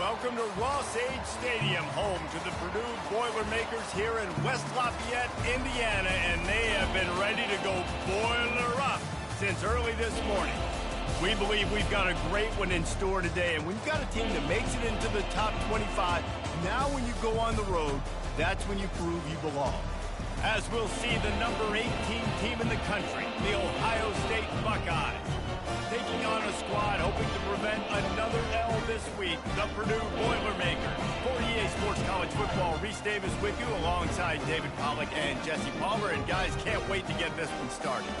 welcome to Ross-Age Stadium, home to the Purdue Boilermakers here in West Lafayette, Indiana, and they have been ready to go boiler up since early this morning. We believe we've got a great one in store today, and when you've got a team that makes it into the top 25, now when you go on the road, that's when you prove you belong. As we'll see the number 18 team in the country, the Ohio State Buckeyes, taking on a squad hoping to prevent another L this week, the Purdue Boilermakers. For EA Sports College Football, Reese Davis with you alongside David Pollack and Jesse Palmer. And guys, can't wait to get this one started.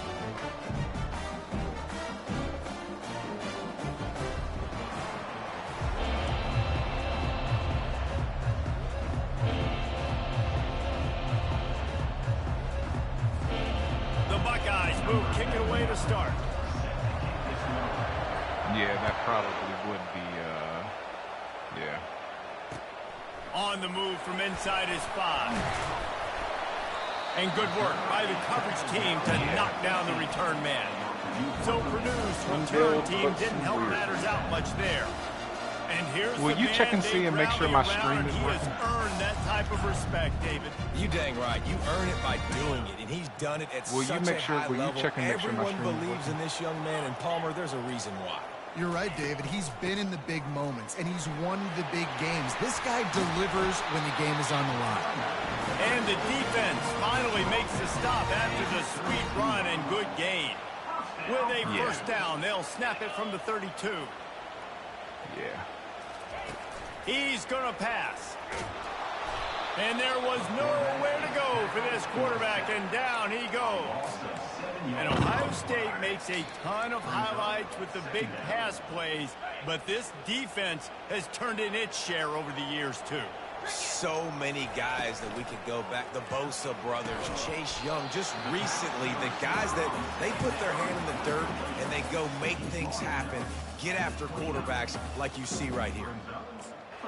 The Buckeyes move, kick it away to start. Yeah, that probably would be, yeah. On the move from inside his 5. And good work by the coverage team to knock down the return man. So Purdue's return team didn't help matters out much there. And here's Will you check and see and make sure my stream is working? He working? has earned that type of respect, David. You dang right. You earn it by doing it, and he's done it at such a high level. Will you check and make sure my Everyone stream is believes in this young man, and Palmer, there's a reason why. You're right, David. He's been in the big moments, and he's won the big games. This guy delivers when the game is on the line. And the defense finally makes the stop after the sweet run and good gain. With a first down, they'll snap it from the 32. Yeah. He's going to pass. And there was nowhere to go for this quarterback, and down he goes. And Ohio State makes a ton of highlights with the big pass plays, but this defense has turned in its share over the years, too. So many guys that we could go back. The Bosa brothers, Chase Young, just recently, the guys that they put their hand in the dirt and they go make things happen, get after quarterbacks like you see right here.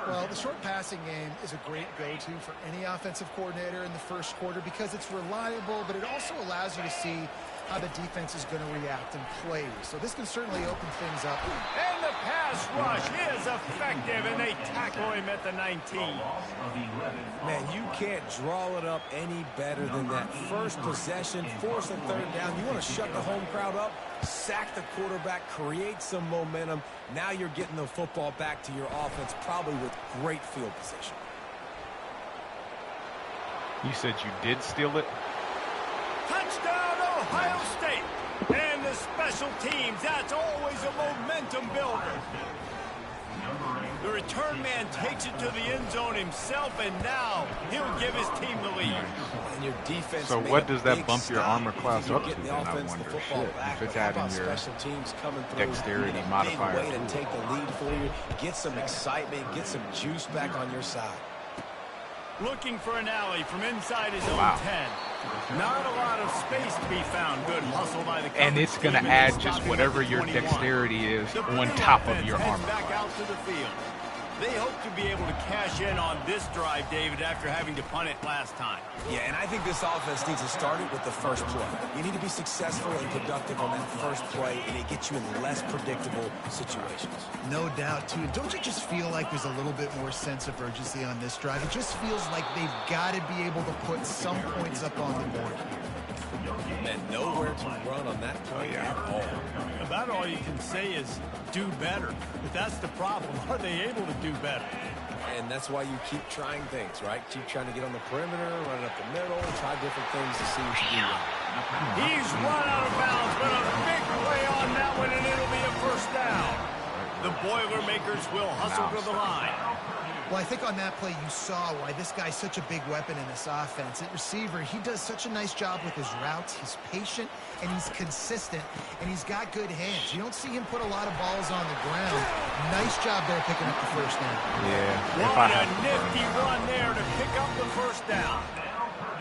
Well, the short passing game is a great go-to for any offensive coordinator in the first quarter because it's reliable, but it also allows you to see how the defense is going to react and play. So this can certainly open things up. And the pass rush is effective, and they tackle him at the 19. Man, you can't draw it up any better than that. First possession, force a third down. You want to shut the home crowd up, sack the quarterback, create some momentum. Now you're getting the football back to your offense, probably with great field position. You said you did steal it? Touchdown, Ohio State. And the special teams, that's always a momentum builder. The return man takes it to the end zone himself, and now he'll give his team the lead. And your defense. So what does that bump your armor class up to then, I wonder? Shit, if it's adding your dexterity modifier. Way to take the lead for you, get some excitement, get some juice back on your side. Looking for an alley from inside his own 10. Not a lot of space to be found. Good hustle by the coverage And it's going to team, add and just stopping whatever at the your 21. dexterity is The on Purdue top of offense your heads armor back class. out to the field. They hope to be able to cash in on this drive, David, after having to punt it last time. Yeah, and I think this offense needs to start it with the first play. You need to be successful and productive on that first play, and it gets you in less predictable situations. No doubt, too. Don't you just feel like there's a little bit more sense of urgency on this drive? It just feels like they've got to be able to put some points up on the board. And nowhere to run on that play at all. About all you can say is do better. But that's the problem. Are they able to do better? And that's why you keep trying things, right? Keep trying to get on the perimeter, run up the middle, try different things to see what you do well. He's run out of bounds, but a big play on that one, and it'll be a first down. The Boilermakers will hustle to the line. Well, I think on that play you saw why this guy's such a big weapon in this offense. At receiver, he does such a nice job with his routes. He's patient, and he's consistent, and he's got good hands. You don't see him put a lot of balls on the ground. Nice job there picking up the first down. Yeah. What a nifty run there to pick up the first down.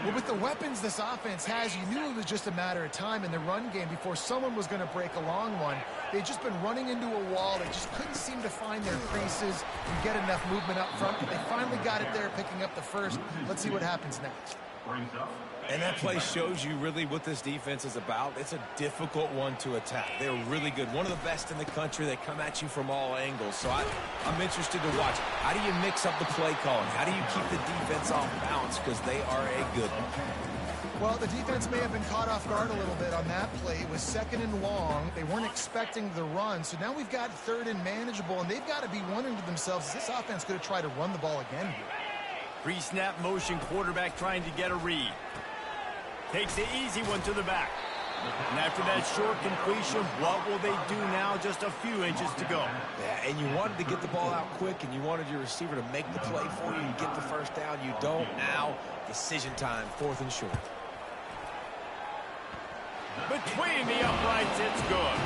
Well, with the weapons this offense has, you knew it was just a matter of time in the run game before someone was going to break a long one. They'd just been running into a wall. They just couldn't seem to find their creases and get enough movement up front. But they finally got it there, picking up the first. Let's see what happens next. And that play shows you really what this defense is about. It's a difficult one to attack. They're really good. One of the best in the country. They come at you from all angles. So I'm interested to watch. How do you mix up the play calling? How do you keep the defense off balance? Because they are a good one. Well, the defense may have been caught off guard a little bit on that play. It was 2nd and long. They weren't expecting the run. So now we've got 3rd and manageable, and they've got to be wondering to themselves, is this offense going to try to run the ball again here? Pre-snap motion, quarterback trying to get a read. Takes the easy one to the back. And after that short completion, what will they do now? Just a few inches to go. Yeah, and you wanted to get the ball out quick, and you wanted your receiver to make the play for you and get the first down. You don't now. Decision time, 4th and short. Between the uprights, it's good.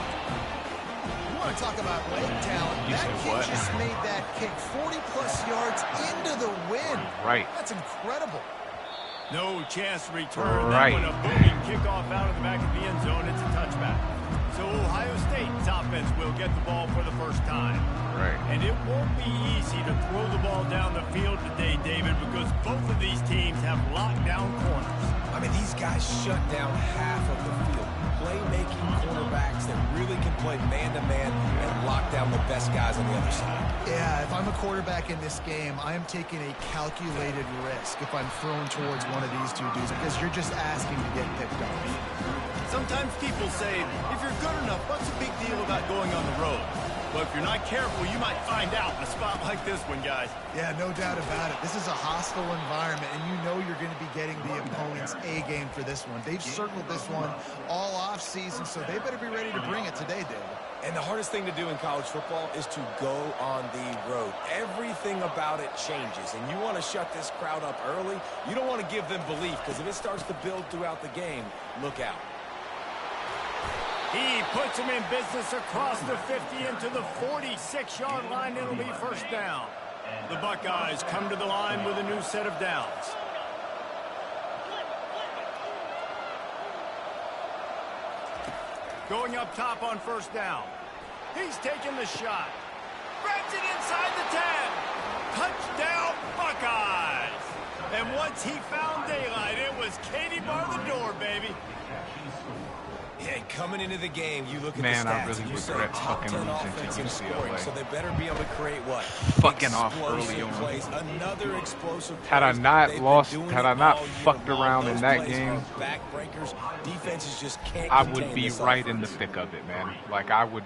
You want to talk about leg talent. That kid just made that kick 40-plus yards into the wind. Right. That's incredible. No chance to return. That one a booming kickoff out of the back of the end zone. It's a touchback. So Ohio State's offense will get the ball for the first time. Right. And it won't be easy to throw the ball down the field today, David, because both of these teams have locked down corners. I mean, these guys shut down half of the field. Playmaking quarterbacks that really can play man-to-man and lock down the best guys on the other side. Yeah, if I'm a quarterback in this game, I am taking a calculated risk if I'm thrown towards one of these two dudes because you're just asking to get picked off. Sometimes people say, if you're good enough, what's the big deal about going on the road? But if you're not careful, you might find out in a spot like this one, guys. Yeah, no doubt about it. This is a hostile environment, and you know you're going to be getting the opponent's A game for this one. They've circled this one all off season, so they better be ready to bring it today, David. And the hardest thing to do in college football is to go on the road. Everything about it changes, and you want to shut this crowd up early. You don't want to give them belief, because if it starts to build throughout the game, look out. He puts him in business across the 50 into the 46-yard line. It'll be first down. The Buckeyes come to the line with a new set of downs. Going up top on first down. He's taking the shot. Grabs it inside the 10. Touchdown, Buckeyes. And once he found daylight, it was Katie bar the door, baby. Yeah, coming into the game, you look at Man, the stats. I really regret fucking losing to UCLA. So they better be able to create what? Fucking off early on. Plays, another explosive Had I not lost, had I not fucked around in that game, defenses just can't I would be right in the thick of it, man. Like, I would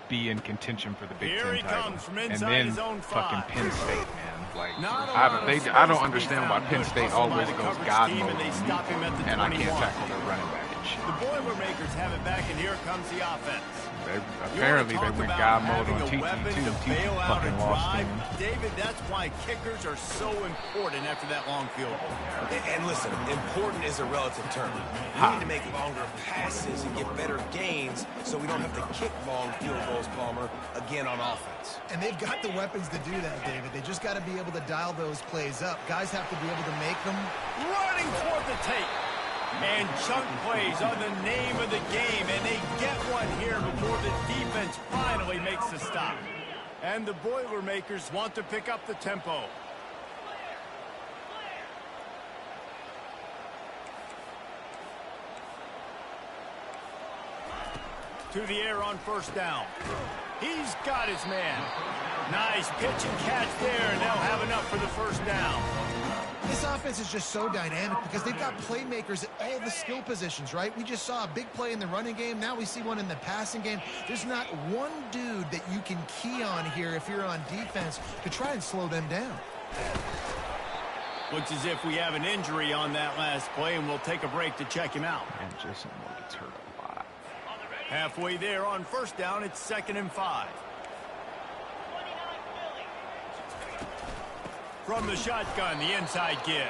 be in contention for the Big Ten title. And then fucking Penn State, man. Like, I don't understand why Penn State always goes God mode on me, and I can't tackle their running back and shit. The Boilermakers have it back, and here comes the offense. Apparently they went God mode on TT too. TT fucking lost him. David, that's why kickers are so important after that long field goal. And listen, important is a relative term. We need to make longer passes and get better gains so we don't have to kick long field goals, Palmer, again on offense. And they've got the weapons to do that, David. They just got to be able to dial those plays up. Guys have to be able to make them. Running toward the tape. And chunk plays are the name of the game, and they get one here before the defense finally makes the stop. And the Boilermakers want to pick up the tempo. To the air on first down. He's got his man. Nice pitch and catch there, and they'll have enough for the first down. This offense is just so dynamic because they've got playmakers at all the skill positions, right? We just saw a big play in the running game. Now we see one in the passing game. There's not one dude that you can key on here if you're on defense to try and slow them down. Looks as if we have an injury on that last play, and we'll take a break to check him out. And Jason Moore gets hurt a lot. Halfway there on first down, it's 2nd and 5. From the shotgun, the inside give.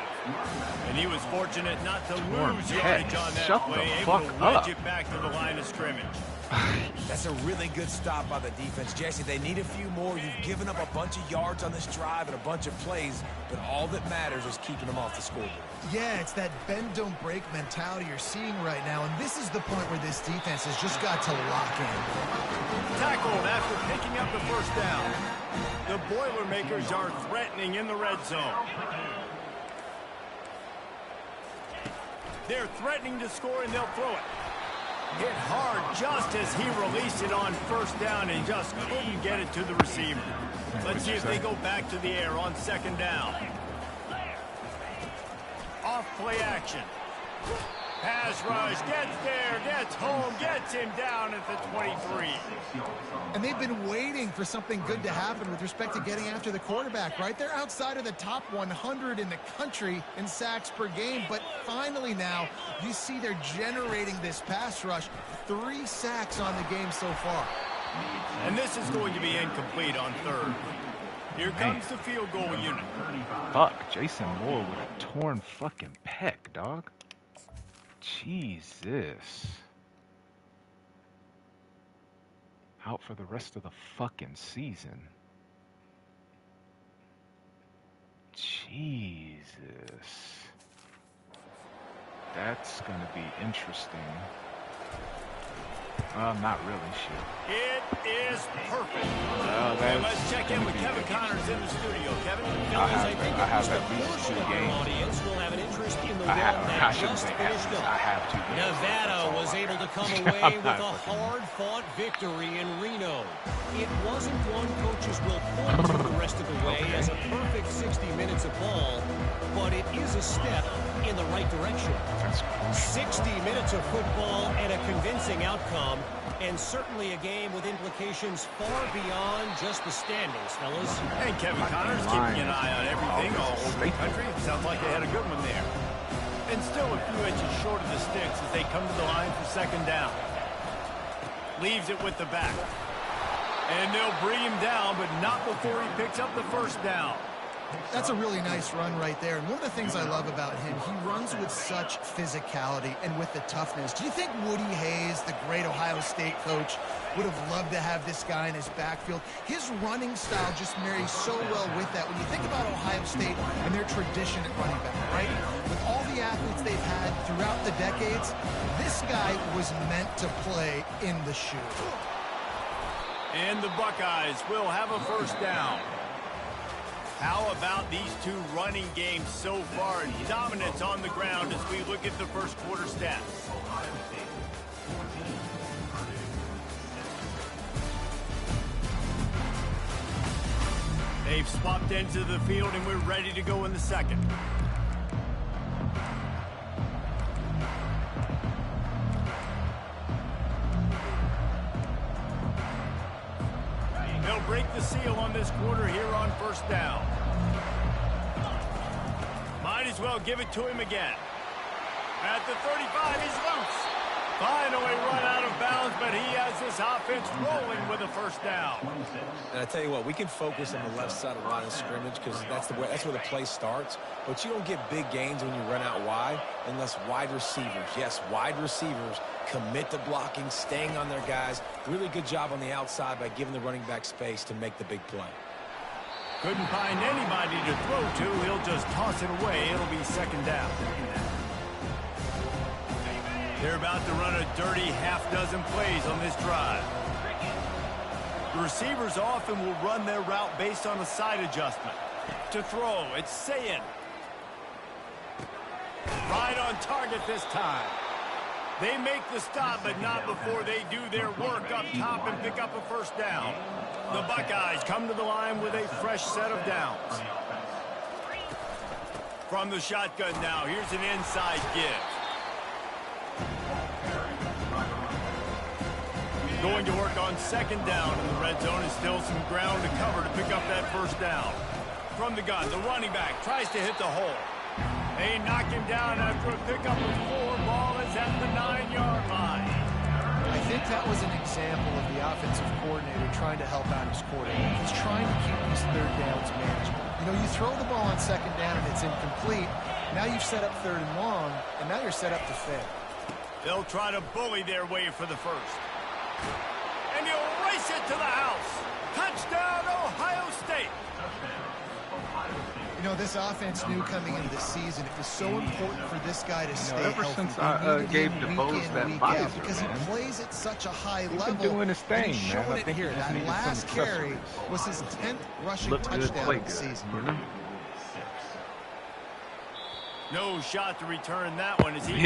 And he was fortunate not to lose yardage on that play, able to wedge it back to the line of scrimmage. That's a really good stop by the defense. Jesse, they need a few more. You've given up a bunch of yards on this drive and a bunch of plays, but all that matters is keeping them off the scoreboard. Yeah, it's that bend, don't break mentality you're seeing right now, and this is the point where this defense has just got to lock in. Tackled after picking up the first down. The Boilermakers are threatening in the red zone. They're threatening to score, and they'll throw it. Hit hard just as he released it on first down and just couldn't get it to the receiver. Let's see if they go back to the air on second down. Off play action. Pass rush, gets there, gets home, gets him down at the 23. And they've been waiting for something good to happen with respect to getting after the quarterback, right? They're outside of the top 100 in the country in sacks per game, but finally now you see they're generating this pass rush. 3 sacks on the game so far. And this is going to be incomplete on third. Here comes the field goal unit. Fuck, Jason Moore with a torn fucking pec, dog. Jesus. Out for the rest of the fucking season. Jesus. That's gonna be interesting. Not really, shit. It is perfect. And let's check in with Kevin Connors in the studio. Kevin? I have at least 2 games. I shouldn't say at least. I have 2 games. Nevada was able to come away with a hard-fought victory in Reno. It wasn't one coaches will point to the rest of the way as a perfect 60 minutes of ball, but it is a step in the right direction. 60 minutes of football and a convincing outcome, and certainly a game with implications far beyond just the standings, fellas. And Kevin Connors keeping an eye on everything all over the country. It sounds like they had a good one there. And still a few inches short of the sticks as they come to the line for second down. Leaves it with the back. And they'll bring him down, but not before he picks up the first down. That's a really nice run right there. And one of the things I love about him, he runs with such physicality and with the toughness. Do you think Woody Hayes, the great Ohio State coach, would have loved to have this guy in his backfield? His running style just marries so well with that. When you think about Ohio State and their tradition at running back, right? With all the athletes they've had throughout the decades, this guy was meant to play in the shoe. And the Buckeyes will have a first down. How about these 2 running games so far and dominance on the ground as we look at the first quarter stats? They've swapped into the field and we're ready to go in the second. They'll break the seal on this quarter here on first down. Might as well give it to him again. At the 35, he's loose. Finally run out of bounds, but he has this offense rolling with a first down. And I tell you what, we can focus on the left side of the line of scrimmage because that's where the play starts. But you don't get big gains when you run out wide unless wide receivers, yes, wide receivers, commit to blocking, staying on their guys. Really good job on the outside by giving the running back space to make the big play. Couldn't find anybody to throw to. He'll just toss it away. It'll be second down. They're about to run a dirty half-dozen plays on this drive. The receivers often will run their route based on a side adjustment. To throw, it's Sayin. Right on target this time. They make the stop, but not before they do their work up top and pick up a first down. The Buckeyes come to the line with a fresh set of downs. From the shotgun now, here's an inside give. Going to work on second down, and the red zone is still some ground to cover to pick up that first down. From the gun, the running back tries to hit the hole. They knock him down after a pickup of 4. Ball is at the 9-yard line. I think that was an example of the offensive coordinator trying to help out his quarterback. He's trying to keep these third downs manageable. You know, you throw the ball on second down and it's incomplete. Now you've set up third and long, and now you're set up to fail. They'll try to bully their way for the first. And you'll race it to the house. Touchdown, Ohio State. You know, this offense knew coming into the season it was so important for this guy to stay ever healthy. Since I gave DeBose that visor, because man. he plays at such a high He's level. been doing his thing, he's man. showing I think it here. That last carry was his 10th rushing Look good, touchdown play of the good, season. you know? No shot to return that one. As he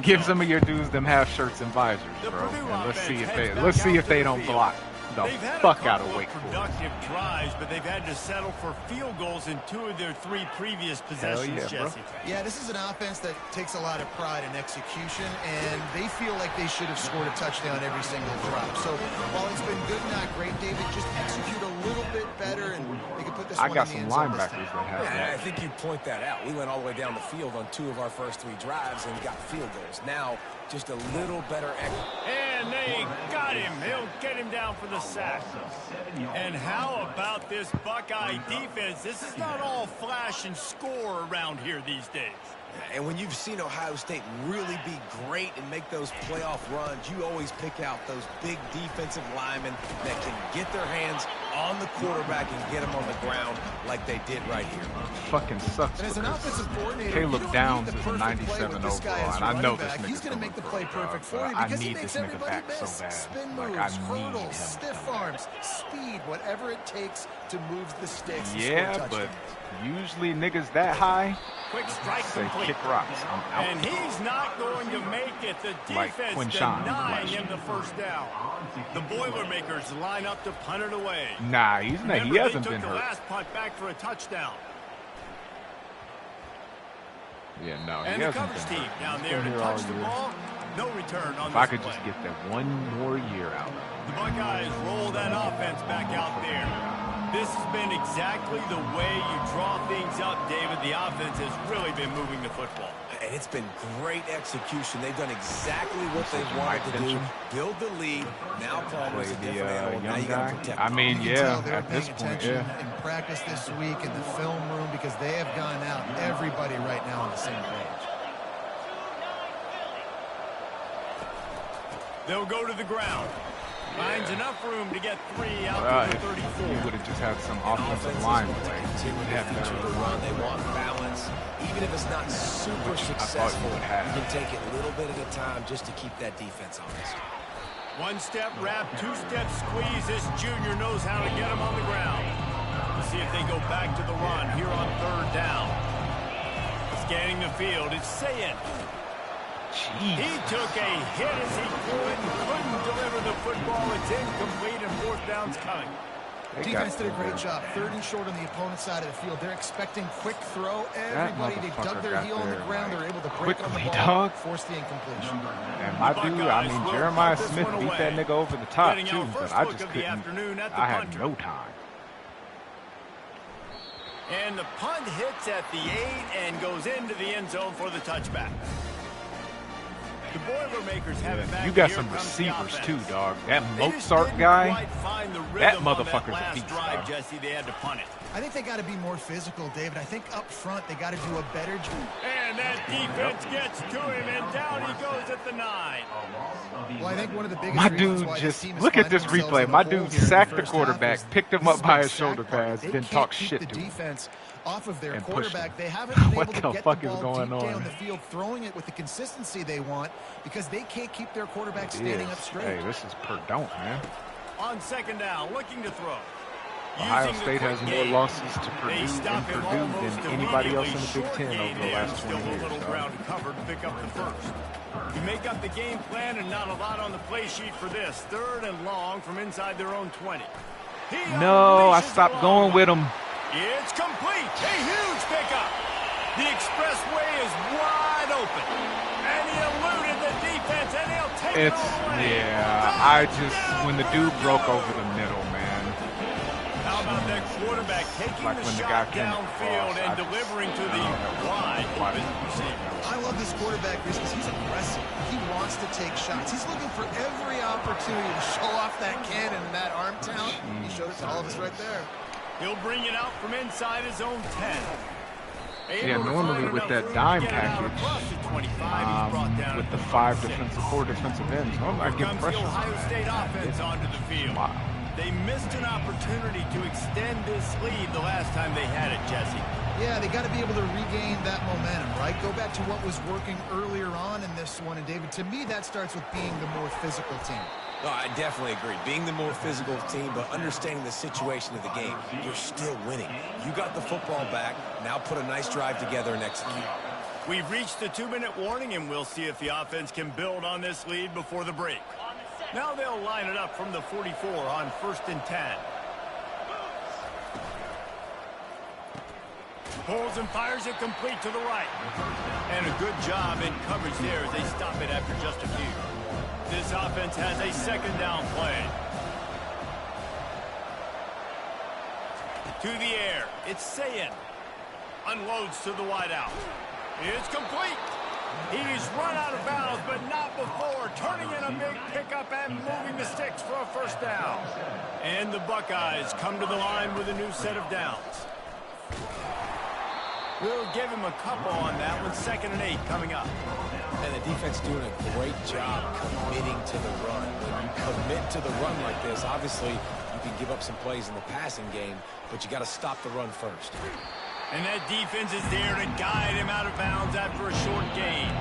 give some of your dudes them half shirts and visors, bro. And let's see if they don't block the fuck out of Wake Forest. Productive drives, but they've had to settle for field goals in 2 of their 3 previous possessions, Jesse. Yeah, this is an offense that takes a lot of pride in execution, and they feel like they should have scored a touchdown every single drop. So while it's been good, not great, David, just execute a little bit better, and they can put this one in the end zone. I got some linebackers that have that. I think you point that out. We went all the way down the field on 2 of our first 3 drives and got field goals. Now, just a little better. And they got him. He'll get him down for the sack. And how about this Buckeye defense? This is not all flash and score around here these days. And when you've seen Ohio State really be great and make those playoff runs, you always pick out those big defensive linemen that can get their hands on the quarterback and get him on the ground like they did right here. Fucking sucks. And as an offensive coordinator, Caleb Downs is a 97 overall, and I know this nigga's he's going to make the play perfect for you I because need he makes this nigga everybody back miss. so bad. Spin Like, moves, I need hurdles, him. stiff arms, speed, whatever it takes to move the sticks. Yeah, but usually niggas that high quick strike say complete. kick rocks. I'm out. And he's not going to make it. The defense denying him the first down. The Boilermakers line up to punt it away. Nah, he hasn't been hurt. The last punt back for a touchdown. Yeah, no, and he the hasn't coverage been team hurt. down there to touch the ball. No return on if this I could play. just get that one more year out. The Buckeyes roll that offense back out there. This has been exactly the way you draw things up, David. The offense has really been moving the football. And it's been great execution. They've done exactly what they wanted to do. Build the lead. Now Palmer's a different animal. Now you got to protect. I mean, yeah, they're at this paying point, attention yeah. in practice this week in the film room because they have gone out everybody right now on the same page. They'll go to the ground. Finds enough room to get 3 out to the 34. You would have just had some offensive line play. They want balance. Even if it's not super successful, you can take it a little bit at a time just to keep that defense honest. 1-step wrap, 2-step squeeze. This junior knows how to get him on the ground. Let's see if they go back to the run here on 3rd down. Scanning the field, it's Sayin. Jeez. He took a hit as he couldn't deliver the football. It's incomplete and 4th down's coming. Defense did a great job. 3rd and short on the opponent's side of the field. They're expecting quick throw. Everybody, they dug their heel on the ground. They're able to break on the ball, force the incompletion. And my dude, I mean, Jeremiah Smith beat that nigga over the top too, but I just couldn't. I had no time. And the punt hits at the 8 and goes into the end zone for the touchback. The Boilermakers have it back. You got some receivers too, dog. That Mozart guy, that motherfucker's a beast, dog. Jesse, they had to punt it. I think they got to be more physical, David. I think up front they got to do a better job. And that defense gets to him, and down he goes at the 9. Well, I think one of the biggest my dude just look at this replay. My dude sacked the quarterback, picked him up by his shoulder pads, then talked shit to him. Off of their and quarterback, they haven't been able to get the ball deep on? Down the field, throwing it with the consistency they want because they can't keep their quarterback standing up straight. Hey, this is Purdue, man. On 2nd down, looking to throw. Ohio State has more losses to Purdue than anybody else in the Big Ten over the last 20 years. Little ground covered to pick up the first. You make up the game plan and not a lot on the play sheet for this. 3rd and long from inside their own 20. No, I stopped going with him. It's complete. A huge pickup. The expressway is wide open. And he eluded the defense, and he'll take it all the way. Yeah, when the dude broke over the middle, man. How about that quarterback taking the shot downfield and delivering to the wide open receiver? I love this quarterback because he's aggressive. He wants to take shots. He's looking for every opportunity to show off that cannon and that arm talent. He showed it to all of us right there. He'll bring it out from inside his own 10. Yeah, normally with that dime package, with the 4 defensive ends, normally I get pressure. The Ohio State offense onto the field. Wow. They missed an opportunity to extend this lead the last time they had it, Jesse. Yeah, they got to be able to regain that momentum, right? Go back to what was working earlier on in this one. And, David, to me, that starts with being the more physical team. No, I definitely agree. Being the more physical team, but understanding the situation of the game, you're still winning. You got the football back. Now put a nice drive together and execute. We've reached the 2-minute warning, and we'll see if the offense can build on this lead before the break. Now they'll line it up from the 44 on 1st and 10. Pulls and fires it complete to the right. And a good job in coverage there as they stop it after just a few. This offense has a 2nd down play. To the air. It's Sayin. Unloads to the wideout. It's complete. He's run out of bounds, but not before turning in a big pickup and moving the sticks for a 1st down. And the Buckeyes come to the line with a new set of downs. We'll give him a couple on that one. 2nd and 8 coming up. And the defense doing a great job committing to the run. When you commit to the run like this, obviously you can give up some plays in the passing game, but you got to stop the run first. And that defense is there to guide him out of bounds after a short gain.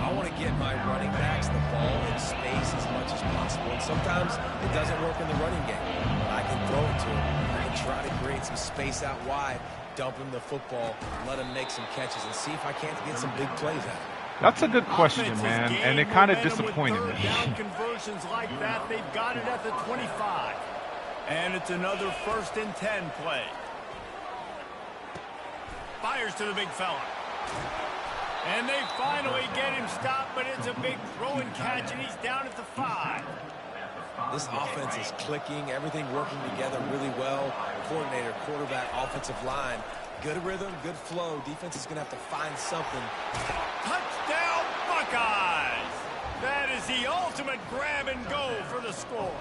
I want to get my running backs the ball in space as much as possible. And sometimes it doesn't work in the running game. But I can throw it to him. I can try to create some space out wide, dump him the football, let him make some catches, and see if I can't get some big plays out of it. That's a good question, man, and it kind of disappointed me. Down conversions like that, they've got it at the 25. And it's another 1st and 10 play. Fires to the big fella. And they finally get him stopped, but it's a big throw and catch, and he's down at the 5. This offense is clicking, everything working together really well. Coordinator, quarterback, offensive line. Good rhythm, good flow. Defense is going to have to find something. Touchdown, Buckeyes! That is the ultimate grab and go for the score.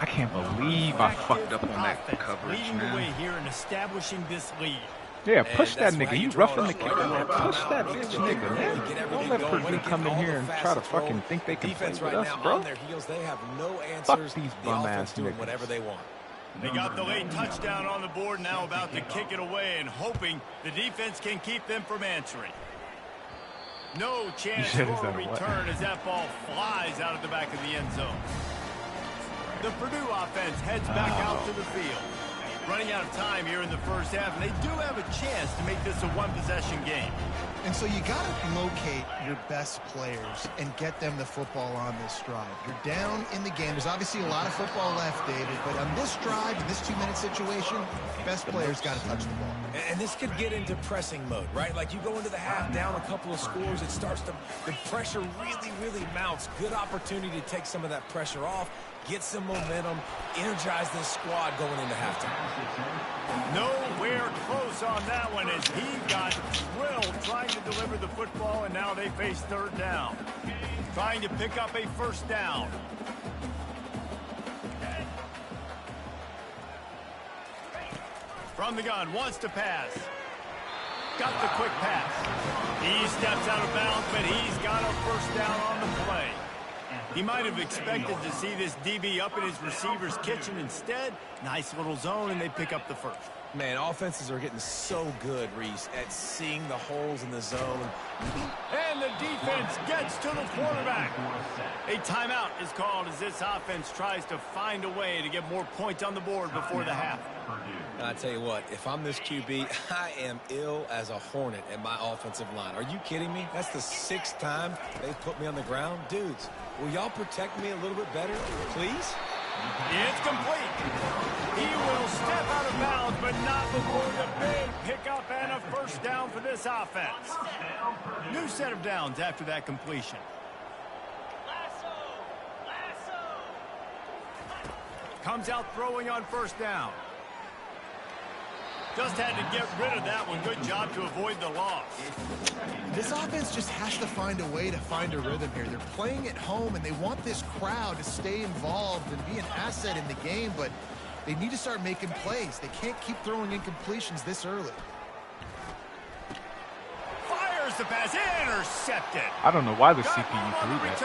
I can't believe I fucked up on that coverage, leading the way here and establishing this lead. Yeah, push that nigga. You roughing the kicker, man. Push that bitch nigga, man. Don't let Purdue come in here and try to fucking think they can play with us, bro. Fuck these bum-ass niggas. Whatever they want. They got the late touchdown on the board, now about to kick it away and hoping the defense can keep them from answering. No chance for a return as that ball flies out of the back of the end zone. The Purdue offense heads back out to the field. Running out of time here in the 1st half, and they do have a chance to make this a one-possession game. And so you got to locate your best players and get them the football on this drive. You're down in the game. There's obviously a lot of football left, David, but on this drive, in this 2-minute situation, best players got to touch the ball. And this could get into pressing mode, right? Like you go into the half down a couple of scores, it starts to, the pressure really mounts. Good opportunity to take some of that pressure off, get some momentum, energize this squad going into halftime. Nowhere close on that one as he got thrilled trying to deliver the football, and now they face 3rd down. Trying to pick up a 1st down. From the gun, wants to pass. Got the quick pass. He steps out of bounds, but he's got a 1st down on the play. He might have expected to see this DB up in his receiver's kitchen. Instead, nice little zone, and they pick up the 1st. Man, offenses are getting so good, Reese, at seeing the holes in the zone. And the defense gets to the quarterback. A timeout is called as this offense tries to find a way to get more points on the board before the half. I tell you what, if I'm this QB, I am ill as a hornet at my offensive line. Are you kidding me? That's the 6th time they've put me on the ground. Dudes, will y'all protect me a little bit better, please? It's complete. He will step out of bounds, but not before the big pickup and a 1st down for this offense. New set of downs after that completion. Comes out throwing on 1st down. Just had to get rid of that one. Good job to avoid the loss. This offense just has to find a way to find a rhythm here. They're playing at home, and they want this crowd to stay involved and be an asset in the game, but they need to start making plays. They can't keep throwing incompletions this early. Fires the pass, intercepted. I don't know why the CPU threw that.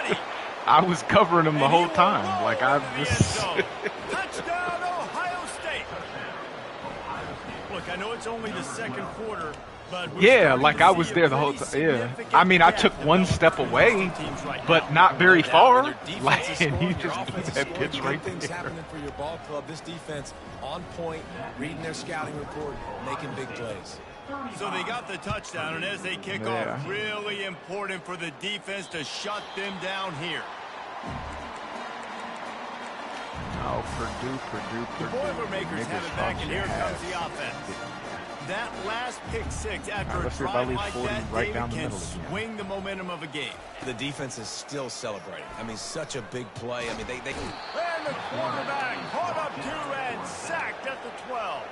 20. I was covering him the whole time. Like I just... Touchdown, Ohio State. Look, I know it's only the 2nd quarter, Yeah, like I was there the whole time. Yeah. I mean, I took one step away, but not very far. Like, and he just threw that pitch right things there. happening for your ball club. This defense on point, reading their scouting report, making big plays. So they got the touchdown, and as they kick off, really important for the defense to shut them down here. Oh, Purdue. The Boilermakers have it back, and here comes the offense. That last pick six after a drive like that, David, can swing the momentum of a game. The defense is still celebrating. I mean, such a big play. I mean, they can... And the quarterback caught up to and sacked at the 12.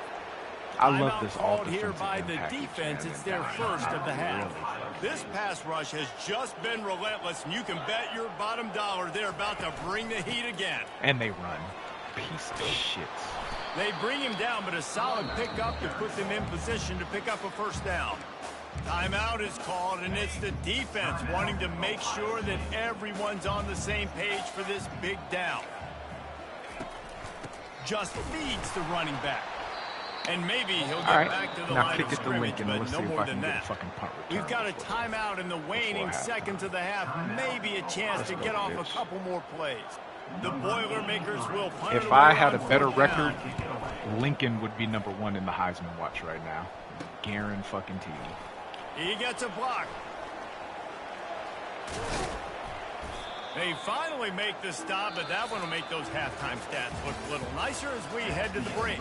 I love this all here by the defense. It's their first of the half. This pass rush has just been relentless, and you can bet your bottom dollar they're about to bring the heat again. And they run. Piece of shit. They bring him down, but a solid pickup to put them in position to pick up a first down. Timeout is called, and it's the defense wanting to make sure that everyone's on the same page for this big down. Just feeds the running back. And maybe he'll get back to the line of scrimmage, but no more than that. We've got a timeout in the waning seconds of the half. Maybe a chance to get off a couple more plays. The Boilermakers will punt. If I had a better record, Lincoln would be #1 in the Heisman watch right now. Guarantee. He gets a block. They finally make the stop, but that one will make those halftime stats look a little nicer as we head to the break.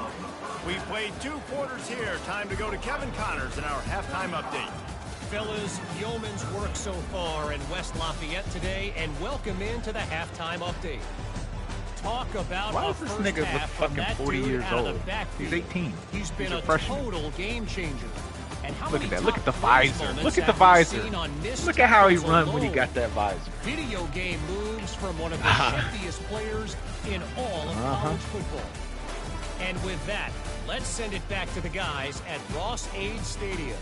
We've played 2 quarters here. Time to go to Kevin Connors in our halftime update. Fellas, yeoman's work so far in West Lafayette today, and welcome into the halftime update. Talk about why does this nigga look fucking 40 years old? He's 18. He's been a freshman. total game changer. And how look at many that. Look at the top visor. plays Look at the moments visor. have we seen on missed Look at how he tackles run when he alone? got that visor. Video game moves from one of the shiftiest players in all of college football. And with that, let's send it back to the guys at Ross-Ade Stadium.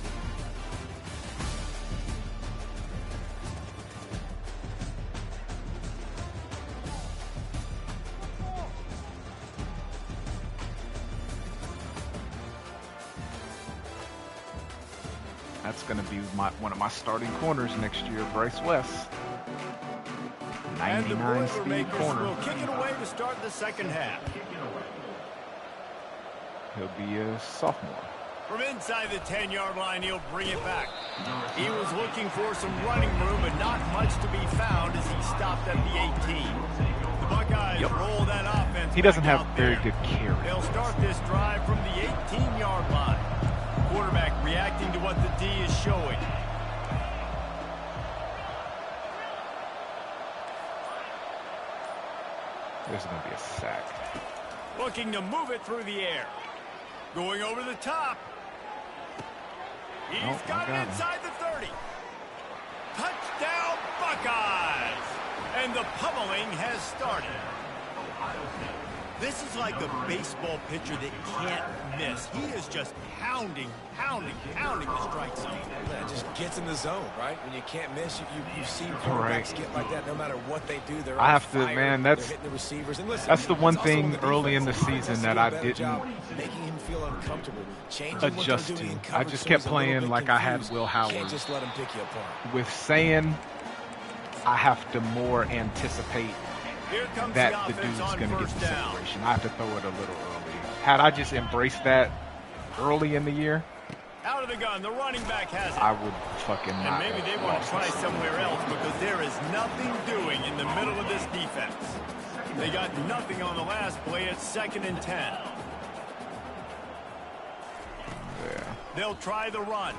That's going to be one of my starting corners next year, Bryce West. 99 speed corner. Will kick it away to start the second half. He'll be a sophomore. From inside the 10-yard line, he'll bring it back. He was looking for some running room, but not much to be found as he stopped at the 18. The Buckeyes roll that offense. He doesn't have very good carry. They'll start this drive from the 18-yard line. Quarterback reacting to what the D is showing. There's going to be a sack. Looking to move it through the air. Going over the top. He's got it inside the 30. Touchdown, Buckeyes! And the pummeling has started. This is like a baseball pitcher that can't miss. He is just pounding the strike zone. Yeah, just gets in the zone, right? When you can't miss, you've seen quarterbacks get like that no matter what they do. They're I have to, man, that's hitting the receivers. And listen, that's the one thing early in the season that I didn't making him feel uncomfortable, adjust to. I just kept playing like I had Will Howard. Can't just let him pick you apart. With saying, I have to more anticipate that the dude's going to get the separation. I have to throw it a little early. Had I just embraced that early in the year, out of the gun, the running back has it. I would fucking not. And maybe they want to try somewhere else because there is nothing doing in the middle of this defense. They got nothing on the last play. It's 2nd and 10. Yeah. They'll try the run.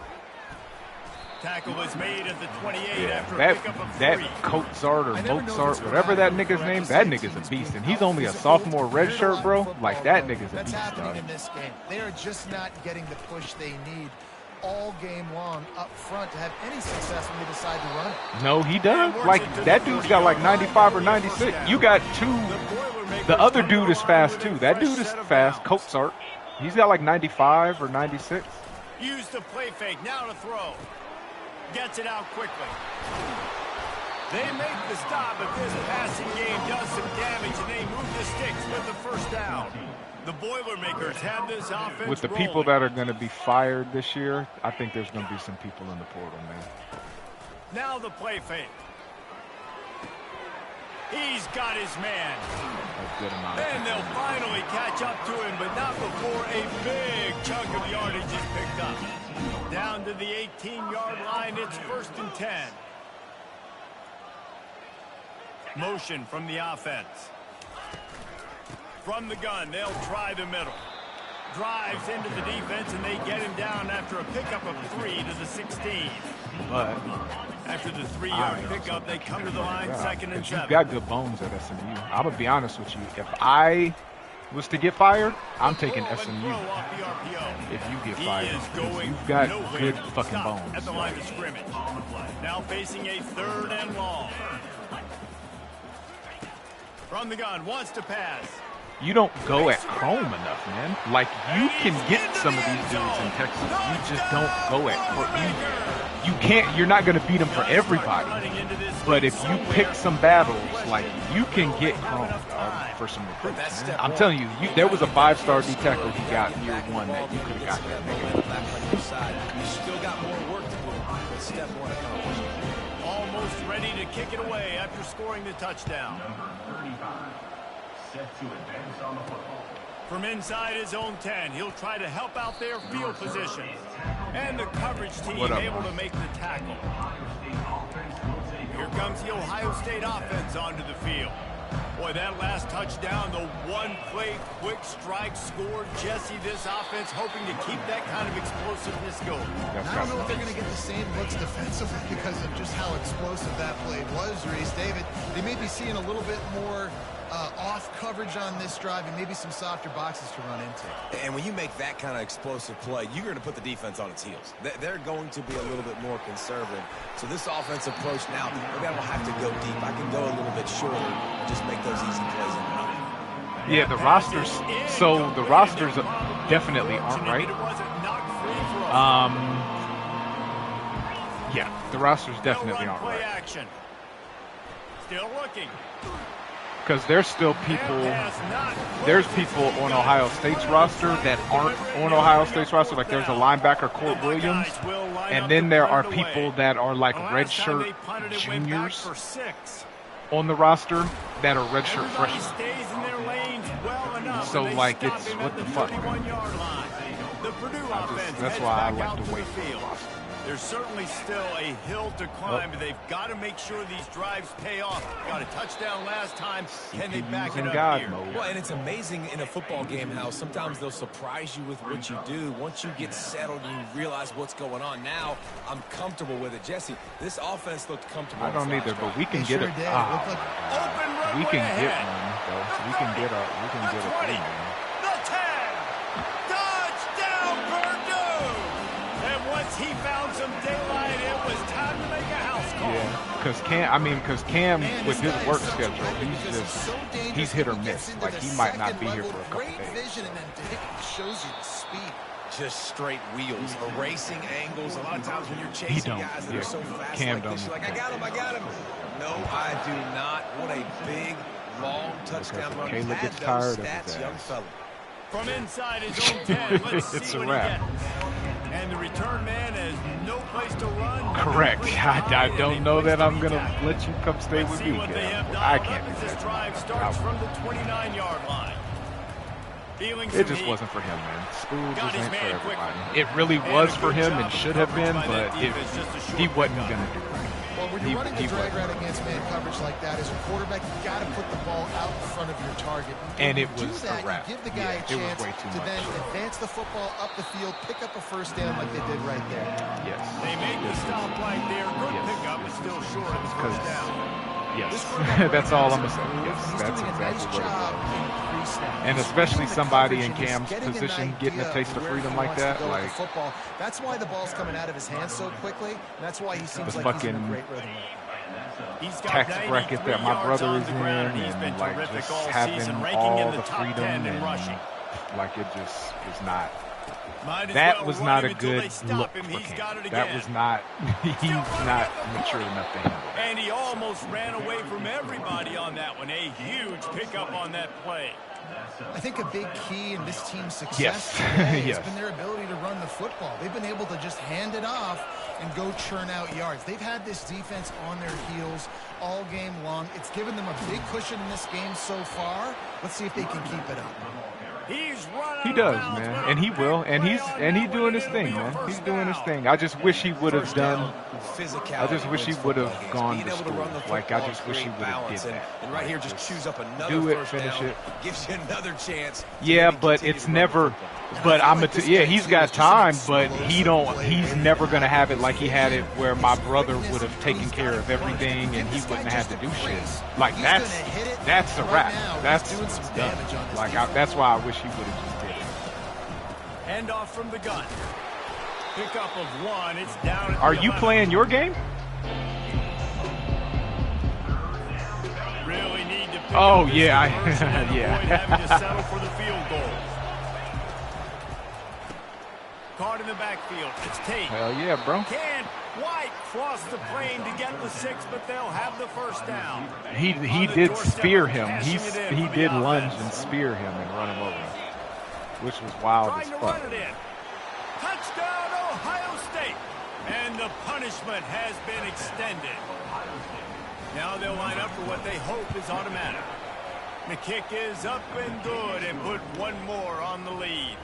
Tackle is made at the 28 after that, a pickup of 3. That Coatzart or Mozart, whatever that nigga's name, that nigga's a beast. And he's only a sophomore red shirt, bro. Like, that nigga's a That's beast, happening dog. in this game. They are just not getting the push they need all game long up front to have any success when they decide to run it. No, he does. Like, that dude's got like 95 or 96. You got 2. The other dude is fast, too. That dude is fast, Coatzart. He's got like 95 or 96. Use the play fake. Now to throw. Gets it out quickly. They make the stop, but this passing game does some damage, and they move the sticks with the first down. The Boilermakers have this offense with the people that are going to be fired this year, I think there's going to be some people in the portal, man. Now the play fake. He's got his man. A good amount. Then they'll finally catch up to him, but not before a big chunk of yardage is picked up. Down to the 18-yard line, it's 1st and 10. Motion from the offense. From the gun, they'll try the middle. Drives into the defense, and they get him down after a pickup of 3 to the 16. But after the 3-yard pickup, they come to the line, 2nd and 7. You've got good bones at SMU. I'm going to be honest with you. If I was to get fired, I'm taking SMU. If you get fired, you've got good fucking bones. At the line of scrimmage. Now facing a 3rd and long. From the gun, wants to pass. You don't go at Chrome enough, man. Like, you can get some of these dudes in Texas. You just don't go at Chrome. You can't, you're not going to beat them for everybody. But if you pick some battles, like, you can get Chrome for some recruits, man. I'm telling you, there was a 5-star D tackle he got in year 1 that you could have got that nigga. You still got more work to do, but step 1 accomplished. Almost ready to kick it away after scoring the touchdown. Set to advance on the football. From inside his own 10, he'll try to help out their field position. And the coverage team able to make the tackle. Here comes the Ohio State offense onto the field. Boy, that last touchdown, the one-play quick strike scored. Jesse, this offense hoping to keep that kind of explosiveness going. I don't know if they're going to get the same looks defensively because of just how explosive that play was, Reese. David, they may be seeing a little bit more off coverage on this drive and maybe some softer boxes to run into. And when you make that kind of explosive play, you're going to put the defense on its heels. They're going to be a little bit more conservative. So this offensive approach now, maybe I don't have to go deep. I can go a little bit shorter and just make those easy plays in the run. Yeah, the rosters. So the rosters definitely aren't right. Yeah, the rosters definitely aren't right. Still looking. Because there's still people, there's people on Ohio State's roster that aren't on Ohio State's roster. Like there's a linebacker, Court Williams, and then there are people that are like redshirt juniors on the roster that are redshirt freshmen. So like it's what the fuck. That's why I like to wait for the roster. There's certainly still a hill to climb, but they've got to make sure these drives pay off. Got a touchdown last time. Can they back it up here? Well, and it's amazing in a football game how sometimes they'll surprise you with what you do. Once you get settled and you realize what's going on, now I'm comfortable with it. Jesse, this offense looked comfortable. I don't either, but we can get it. We can get one, though. We can get a 3, man. He found some daylight. It was time to make a house call. Yeah, because Cam, with his work schedule, he's hit or miss. Like he might not be here for a couple days. And then shows you the speed. Just straight wheels, erasing angles. A lot of times when you're chasing guys that are so fast Cam like this, you're like, I got him. No, I do not. What a big, long touchdown run. Caleb gets tired of his young fella. From inside his own 10, let's see what he gets. And the return man has no place to run. Correct. I don't know that I'm going to let you come stay with me, Cam. I can't do this that. Drive starts from the 29-yard line. It just wasn't for him, man. School just ain't for everybody. It really was for him and should have been, but he wasn't going to do it. Well, when you're running the drag route against man coverage like that, as a quarterback, you got to put the ball out in front of your target. And it was a wrap. You give the guy a chance to then advance the football up the field, pick up a first down like they did right there. Yes. They make the stop right there. Good pickup is still short of the first down. Yes, that's all I'm going to say. Yes, that's exactly what it was. And especially somebody in Cam's position getting a taste of freedom like that. Like football. That's why the ball's coming out of his hands so quickly. And that's why he seems like he's in a great rhythm. Tax bracket that my brother is in, and like just having all the freedom and like it just is not. That was not a good look for Cam. That was not, he's not mature enough to handle that. And he almost ran away from everybody on that one. A huge pickup on that play. I think a big key in this team's success today has been their ability to run the football. They've been able to just hand it off and go churn out yards. They've had this defense on their heels all game long. It's given them a big cushion in this game so far. Let's see if they can keep it up. He does, man, and he will, and he's doing his thing, man. He's doing his thing. I just wish he would have done. I just wish he would have gone to school. Like I just wish he would have did that. And right here, just choose up another. Do it, finish it. Gives you another chance. Yeah, but it's never. But yeah, he's got time, but he's never gonna have it like he had it, where my brother would have taken care of everything and he wouldn't have to do shit. Like that's a wrap. That's done. Like that's why I wish he would have just did it. Hand off from the gun. Pickup of one. It's down. Are you playing your game? Really need to pick oh up yeah, yeah. Having to settle for the field goal. Caught in the backfield. It's Tate. Hell yeah, bro. Can White cross the plane to get the 6, but they'll have the first down. He did spear him. He did lunge and spear him and run him over, which was wild as fuck. Touchdown, Ohio State. And the punishment has been extended. Now they'll line up for what they hope is automatic. The kick is up and good, and put one more on the lead.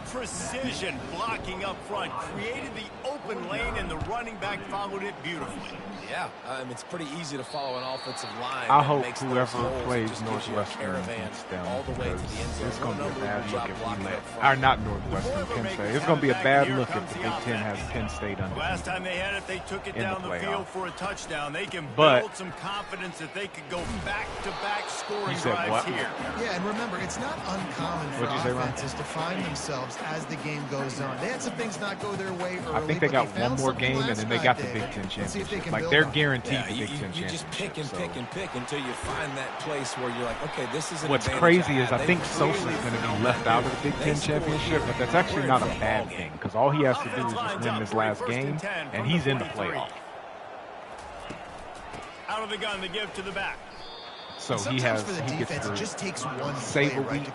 Precision blocking up front created the open lane, and the running back followed it beautifully. Yeah, it's pretty easy to follow an offensive line. I hope whoever plays Northwestern beats them, because it's going to be a bad look if we let, or not Northwestern, Penn State. It's going to be a bad look if the Big Ten has Penn State under. Last time they had it, they took it down the field for a touchdown. They can build some confidence that they could go back-to-back scoring drives here. Yeah, and remember, it's not uncommon for offenses to find themselves as the game goes on. They had some things not go their way early. I think they got one more game, and then they got the Big Ten championship. Like, they're guaranteed the Big Ten championship. You just pick and pick and pick until you find that place where you're like, okay, this is an What's crazy is I think Sosa's going to be left out of the Big Ten championship, but that's actually not a bad thing, because all he has to do is just win this last game, and he's in the playoff. Out of the gun, the give to the back. So he gets to just takes one save a week,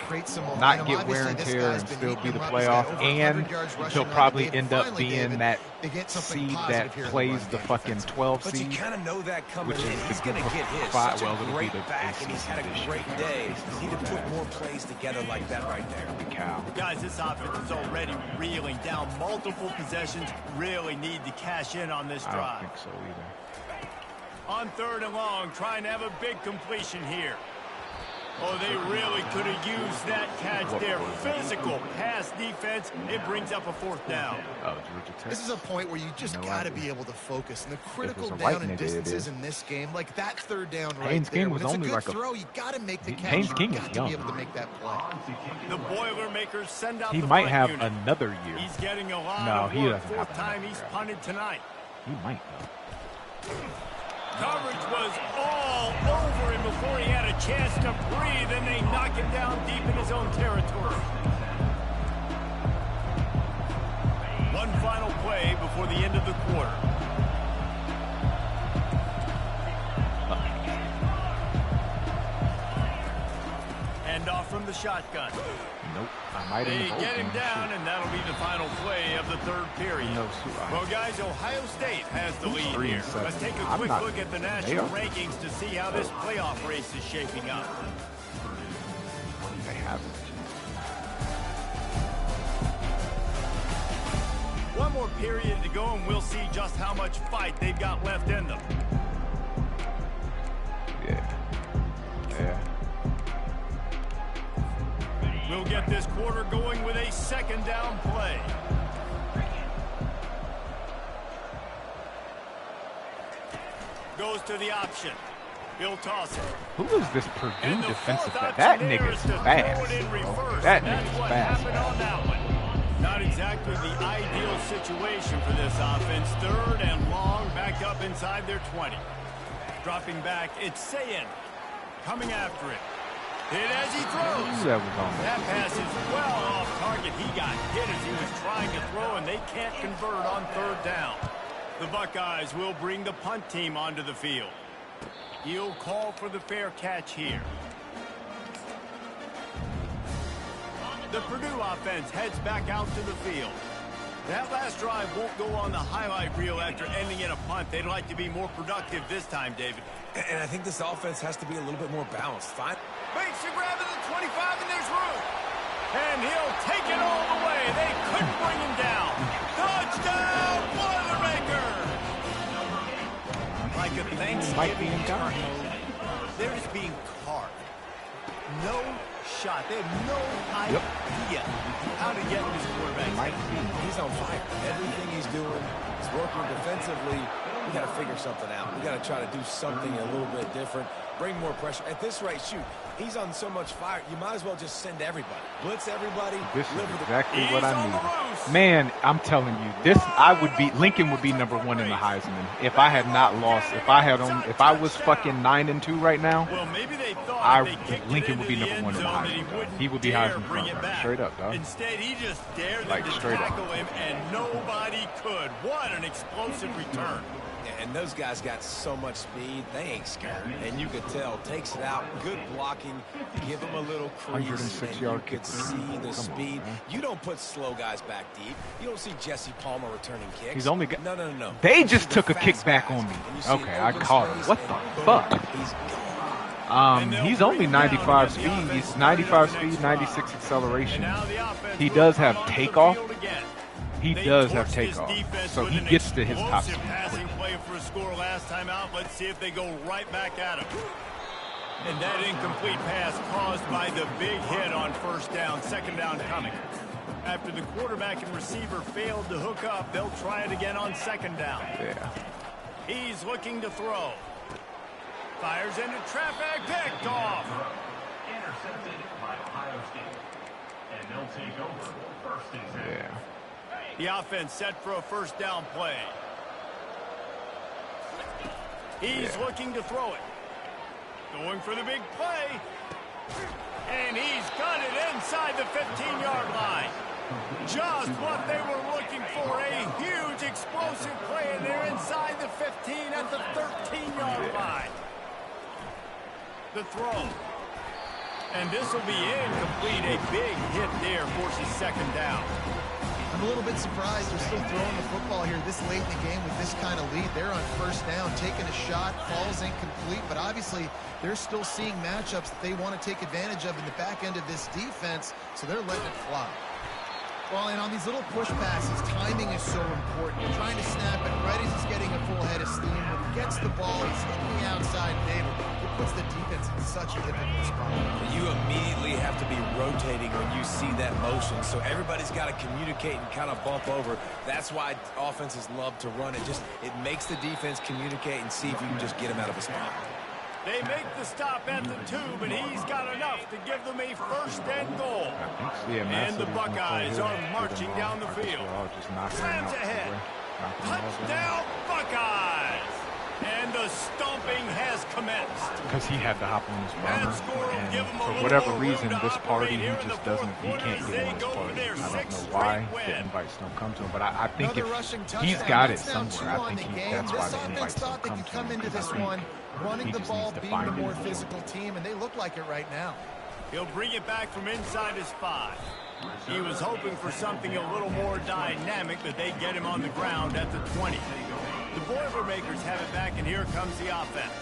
not get wear and tear, and still be the playoff. And he'll probably end up being that seed that plays the fucking 12 seed. But you kind of know that coming in. He's going to get his. Well, it'll be the back, and he's had a great day. He need to put more plays together like that right there. Big cow. Guys, this offense is already reeling down multiple possessions. Really need to cash in on this drive. I don't think so either. On 3rd and long, trying to have a big completion here. Oh, they really could have used that catch there. Physical pass defense. It brings up a 4th down. Oh, Georgia Tech. This is a point where you just got to be able to focus. And the critical down and distances in this game, like that 3rd down right Haynes there. King was only like throw, you got to make the catch. Haynes King is young. To be able to make that play. The Boilermakers send out he the might have unit. another year. He's getting a lot no, of he work. doesn't have 4th time he's punted tonight. He might, though. Coverage was all over him before he had a chance to breathe, and they knock him down deep in his own territory. One final play before the end of the quarter. Hand off from the shotgun. Nope. I might they get him down, and that'll be the final play of the 3rd period. Well, guys, Ohio State has the lead here. Let's take a quick look at the national rankings to see how this playoff race is shaping up. They haven't. One more period to go, and we'll see just how much fight they've got left in them. Yeah. We'll get this quarter going with a 2nd down play. Goes to the option. He'll toss it. Who is this Purdue defensive back? That nigga's fast. That nigga's fast. On that one. Not exactly the ideal situation for this offense. 3rd and long, back up inside their 20. Dropping back, it's Sayin coming after it. Hit as he throws. That pass is well off target. He got hit as he was trying to throw, and they can't convert on third down. The Buckeyes will bring the punt team onto the field. He'll call for the fair catch here. The Purdue offense heads back out to the field. That last drive won't go on the highlight reel after ending in a punt. They'd like to be more productive this time, David. And I think this offense has to be a little bit more balanced. Fine. Makes the grab at the 25, and there's room. And he'll take it all the way. They couldn't bring him down. Touchdown, Boilermakers! Like a Thanksgiving turkey, they're just being carved. No shot. They have no idea how to get this quarterback. He's on fire. Everything he's doing is working defensively. We got to figure something out. We got to try to do something a little bit different. Bring more pressure. At this rate, shoot, he's on so much fire, you might as well just send everybody. Blitz everybody. This is exactly what I need. Man, I'm telling you, Lincoln would be #1 in the Heisman if I had not lost. If I was fucking 9-2 right now, Lincoln would be #1 in the Heisman. He would be Heisman front, straight up, dog. Instead, he just dared them to tackle him, and nobody could. What an explosive return. And those guys got so much speed, they ain't scared. And you could tell, takes it out, good blocking, give them a little crease. 106-yard kick. See the speed. You don't put slow guys back deep. You don't see Jesse Palmer returning kicks. He's only got... No. They just took a kick back on me. Okay, I caught him. What the fuck? He's only 95 speed. He's 95 speed, 96 acceleration. He does have takeoff. He does have takeoff, so he gets to his top speed. Passing play for a score last time out. Let's see if they go right back at him. And that incomplete pass caused by the big hit on first down, second down coming. After the quarterback and receiver failed to hook up, they'll try it again on second down. Yeah. He's looking to throw. Fires into traffic, picked off. Intercepted by Ohio State. And they'll take over first and 10. Yeah. The offense set for a first down play. He's looking to throw it. Going for the big play. And he's got it inside the 15-yard line. Just what they were looking for. A huge explosive play, and they're inside the 15 at the 13-yard line. The throw. And this will be incomplete. A big hit there forces second down. I'm a little bit surprised they're still throwing the football here this late in the game with this kind of lead. They're on first down, taking a shot, falls incomplete, but obviously they're still seeing matchups that they want to take advantage of in the back end of this defense, so they're letting it fly. Well, and on these little push passes, timing is so important. You're trying to snap it right as he's getting a full head of steam. When he gets the ball, he's hitting the outside neighbor. It puts the defense in such a difficult spot. You immediately have to be rotating when you see that motion, so everybody's got to communicate and kind of bump over. That's why offenses love to run it. It makes the defense communicate and see if you can just get him out of a spot. They make the stop at the 2, but he's got enough to give them a first and goal. And the Buckeyes are marching down the field. Slams ahead. Touchdown, Buckeyes! And the stomping has commenced. Because he had to hop on his bummer, and for whatever reason, this party, he just doesn't, he can't get on this party. I don't know why the invites don't come to him, but I think if he's got it somewhere, I think that's why the invites don't come to him. This one, running the ball, being the more physical team, and they look like it right now. He'll bring it back from inside his 5. He was hoping for something a little more dynamic, but they get him on the ground at the 20. The Boilermakers have it back, and here comes the offense.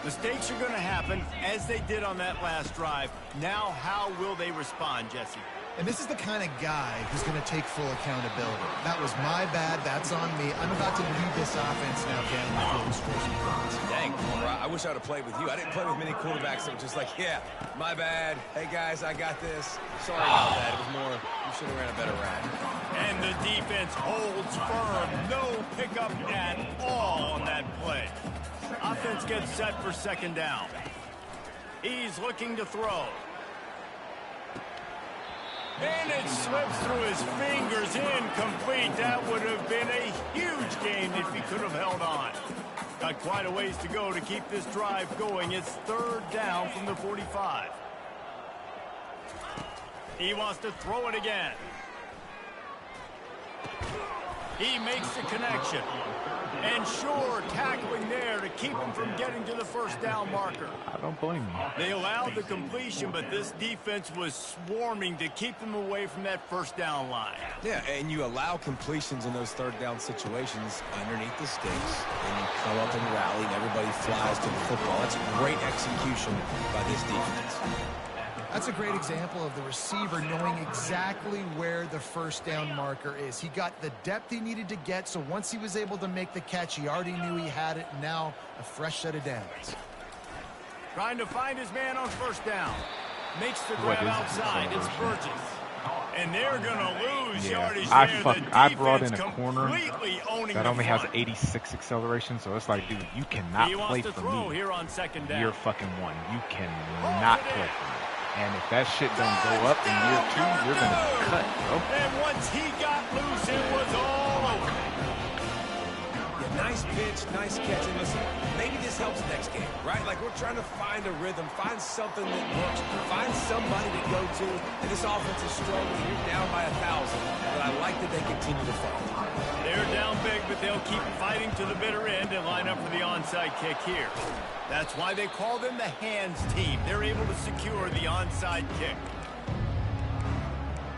Mistakes are going to happen, as they did on that last drive. Now, how will they respond, Jesse? And this is the kind of guy who's going to take full accountability. That was my bad. That's on me. I'm about to lead this offense now down the field and score some points. Dang, I wish I would have played with you. I didn't play with many quarterbacks that were just like, yeah, my bad. Hey, guys, I got this. Sorry about that. It was more, you should have ran a better route. And the defense holds firm. No pickup at all on that play. Offense gets set for second down. He's looking to throw. And it slips through his fingers, incomplete. That would have been a huge gain if he could have held on. Got quite a ways to go to keep this drive going. It's third down from the 45. He wants to throw it again. He makes the connection. And sure, tackling there to keep him from getting to the first down marker. I don't blame you. They allowed the completion, but this defense was swarming to keep them away from that first down line. Yeah, and you allow completions in those third down situations underneath the sticks, and you come up and rally, and everybody flies to the football. That's great execution by this defense. That's a great example of the receiver knowing exactly where the first down marker is. He got the depth he needed to get, so once he was able to make the catch, he already knew he had it. Now a fresh set of downs. Trying to find his man on first down. Makes the grab outside. It's Burgess. And they're going to lose yardage there. I brought in a corner that only has 86 acceleration, so it's like, dude, you cannot play for me. Here on second down. Year fucking one. You cannot play for me. And if that shit don't go up in year 2, you're going to cut, bro. And once he got loose, it was all over. Yeah, nice pitch, nice catch. And listen, maybe this helps next game, right? Like, we're trying to find a rhythm, find something that works, find somebody to go to. And this offense is struggling. You're down by 1,000. But I like that they continue to fight. They're down big, but they'll keep fighting to the bitter end and line up for the onside kick here. That's why they call them the hands team. They're able to secure the onside kick.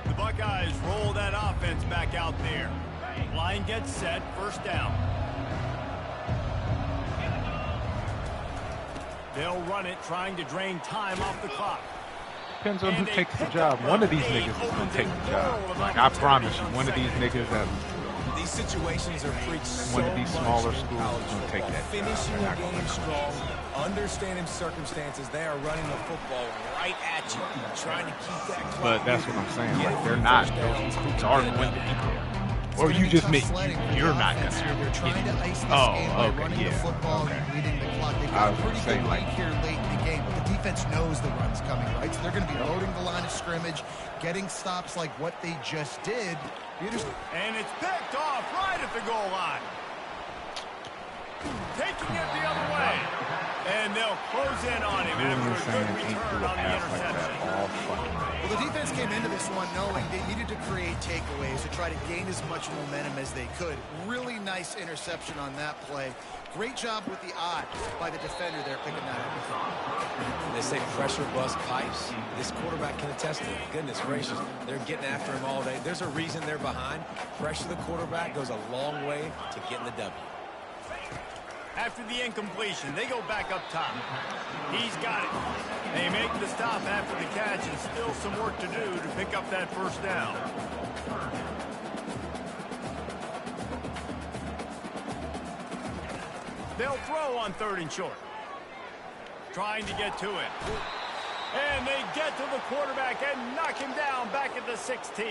The Buckeyes roll that offense back out there. Line gets set, first down. They'll run it, trying to drain time off the clock. Depends on who takes the job. One of these niggas is going to take the job. Like, I promise you, one of these niggas that... These situations are preached so one of these smaller schools is going to take that finishing the game strong, understanding circumstances. They are running the football right at you, trying to keep that clock. But that's what I'm saying. Like, they're not. Those schools are going to be there. Or you just mean you're not going to. They're trying to ice this game by running the football and leading the clock. They've got a pretty good lead here late in the game, but the defense knows the run's coming, right? So they're going to be loading the line of scrimmage, getting stops like what they just did. And it's picked off right at the goal line. Taking it the other way. And they'll close in on him after a good return on the interception. Well, the defense came into this one knowing they needed to create takeaways to try to gain as much momentum as they could. Really nice interception on that play. Great job with the eye by the defender there picking that up. They say pressure bust pipes. This quarterback can attest to it. Goodness gracious. They're getting after him all day. There's a reason they're behind. Pressure the quarterback goes a long way to getting the W. After the incompletion, they go back up top. He's got it. They make the stop after the catch, and still some work to do to pick up that first down. They'll throw on 3rd and short. Trying to get to it. And they get to the quarterback and knock him down back at the 16.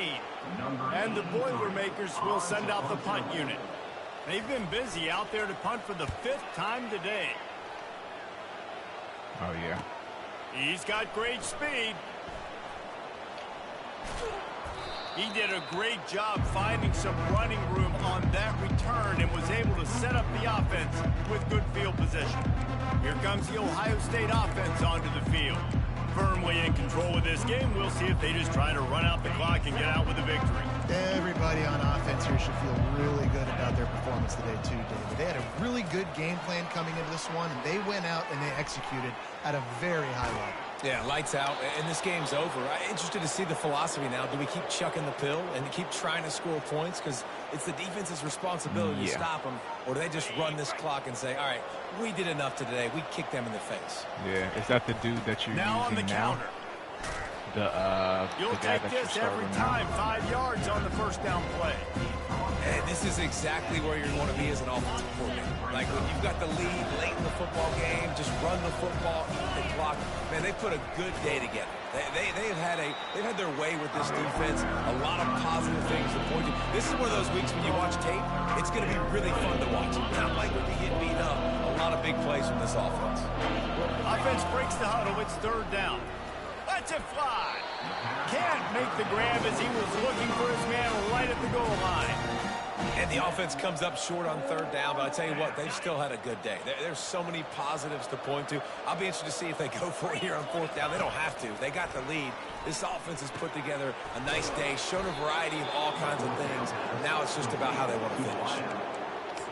And the Boilermakers will send out the punt unit. They've been busy out there to punt for the 5th time today. Oh, yeah. He's got great speed. He did a great job finding some running room on that return and was able to set up the offense with good field position. Here comes the Ohio State offense onto the field. Firmly in control of this game. We'll see if they just try to run out the clock and get out with a victory. Everybody on offense here should feel really good about their performance today too, David. They had a really good game plan coming into this one, and they went out and they executed at a very high level. Yeah, lights out, and this game's over. I'm interested to see the philosophy now. Do we keep chucking the pill and keep trying to score points? Because it's the defense's responsibility to stop them. Or do they just run this clock and say, all right, we did enough today. We kicked them in the face. Yeah, is that the dude that you're now using on the now? counter. The guy that this you're every starting time. now? 5 yards on the first down play. And this is exactly where you want to be as an offensive coordinator. Like when you've got the lead late in the football game, just run the football, eat the clock. Man, they put a good day together. They've had their way with this defense. A lot of positive things to point to. This is one of those weeks when you watch tape, it's going to be really fun to watch. Not like when you get beat up. A lot of big plays from this offense. Offense breaks the huddle. It's 3rd down. Lets it fly. Can't make the grab as he was looking for his man right at the goal line. And the offense comes up short on third down, but I tell you what, they've still had a good day. There's so many positives to point to. I'll be interested to see if they go for it here on fourth down. They don't have to. They got the lead. This offense has put together a nice day, shown a variety of all kinds of things. Now it's just about how they want to finish.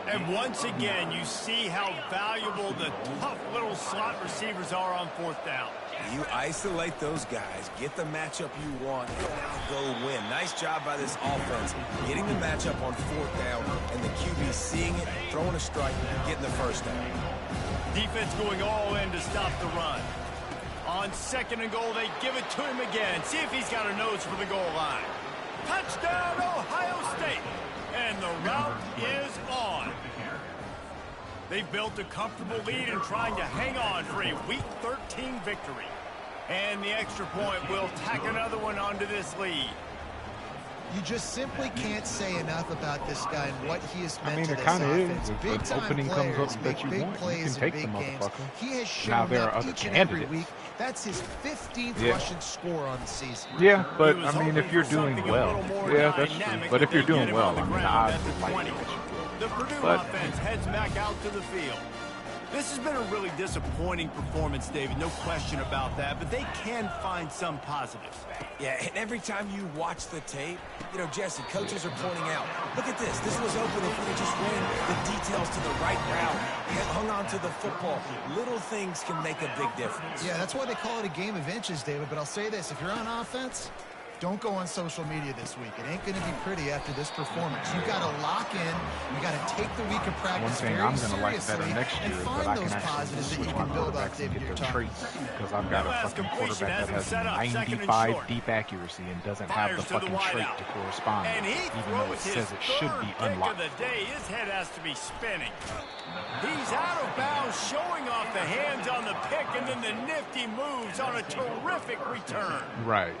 And once again, you see how valuable the tough little slot receivers are on fourth down. You isolate those guys, get the matchup you want, and now go win. Nice job by this offense, getting the matchup on fourth down, and the QB seeing it, throwing a strike, and getting the first down. Defense going all in to stop the run. On second and goal, they give it to him again. See if he's got a nose for the goal line. Touchdown, Ohio State! And the route is on. They've built a comfortable lead and trying to hang on for a Week 13 victory. And the extra point will tack another one onto this lead. You just simply can't say enough about this guy and what he has meant to this offense. Big If time an opening players comes up make that you big want, plays you can in take the big games. motherfucker. He has shown Now there are up other each and every candidates. week. That's his 15th rushing score on the season. Yeah, but I mean, if you're doing well, yeah, that's true. But if you're doing well, I mean, the odds would like it. The Purdue offense heads back out to the field. This has been a really disappointing performance, David, no question about that, but they can find some positives. Yeah, and every time you watch the tape, you know, Jesse, coaches are pointing out, look at this. This was open if we just ran the details to the right route and hung on to the football. Little things can make a big difference. Yeah, that's why they call it a game of inches, David. But I'll say this, if you're on offense, don't go on social media this week. It ain't going to be pretty after this performance. You've got to lock in. You got to take the week of practice very seriously. I'm going to like better next year is that I can actually switch my quarterbacks and get the traits, because I've got a fucking quarterback that has 95 deep accuracy and doesn't have the fucking trait to correspond, even though it says it should be unlocked. His head has to be spinning. He's out of bounds, showing off the hands on the pick, and then the nifty moves on a terrific return. Right.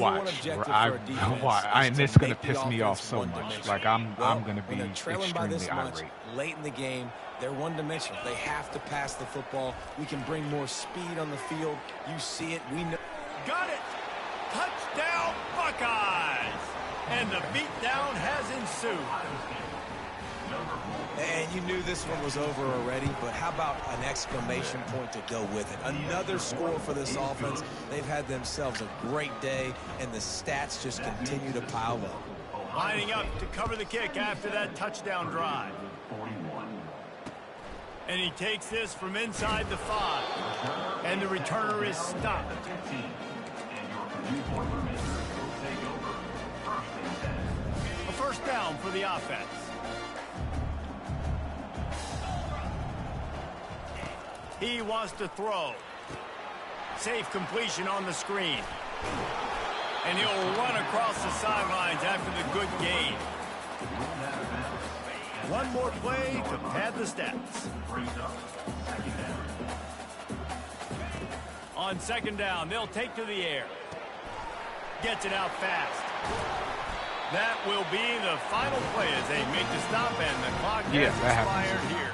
Watch. And it's going to piss me off so much. Like, I'm going to be extremely irate. Late in the game, they're one-dimensional. They have to pass the football. We can bring more speed on the field. You see it. We know. Got it. Touchdown, Buckeyes. And the beatdown has ensued. And you knew this one was over already, but how about an exclamation point to go with it? Another score for this offense. They've had themselves a great day, and the stats just continue to pile up. Lining up to cover the kick after that touchdown drive. And he takes this from inside the 5. And the returner is stopped. A first down for the offense. He wants to throw. Safe completion on the screen. And he'll run across the sidelines after the good gain. One more play to pad the stats. On second down, they'll take to the air. Gets it out fast. That will be the final play as they make the stop, and the clock has expired here.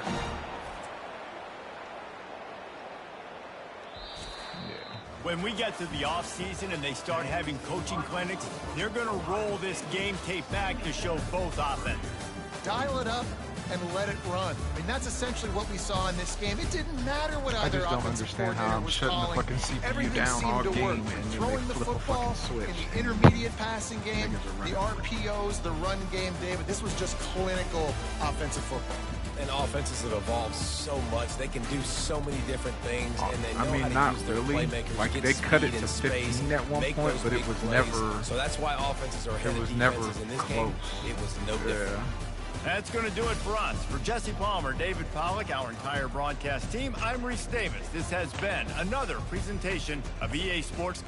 When we get to the offseason and they start having coaching clinics, they're going to roll this game tape back to show both offenses. Dial it up and let it run. I mean, that's essentially what we saw in this game. It didn't matter what either offensive coordinator was calling. Everything seemed to work. Throwing the football in the intermediate passing game, the RPOs, the run game, David. This was just clinical offensive football. And offenses have evolved so much. They can do so many different things, and they know how to use their playmakers. Like, they cut it to 15 at one point, but it was never. So that's why offenses are ahead of defenses. In this game, it was no different. That's going to do it for us. For Jesse Palmer, David Pollack, our entire broadcast team, I'm Reese Davis. This has been another presentation of EA Sports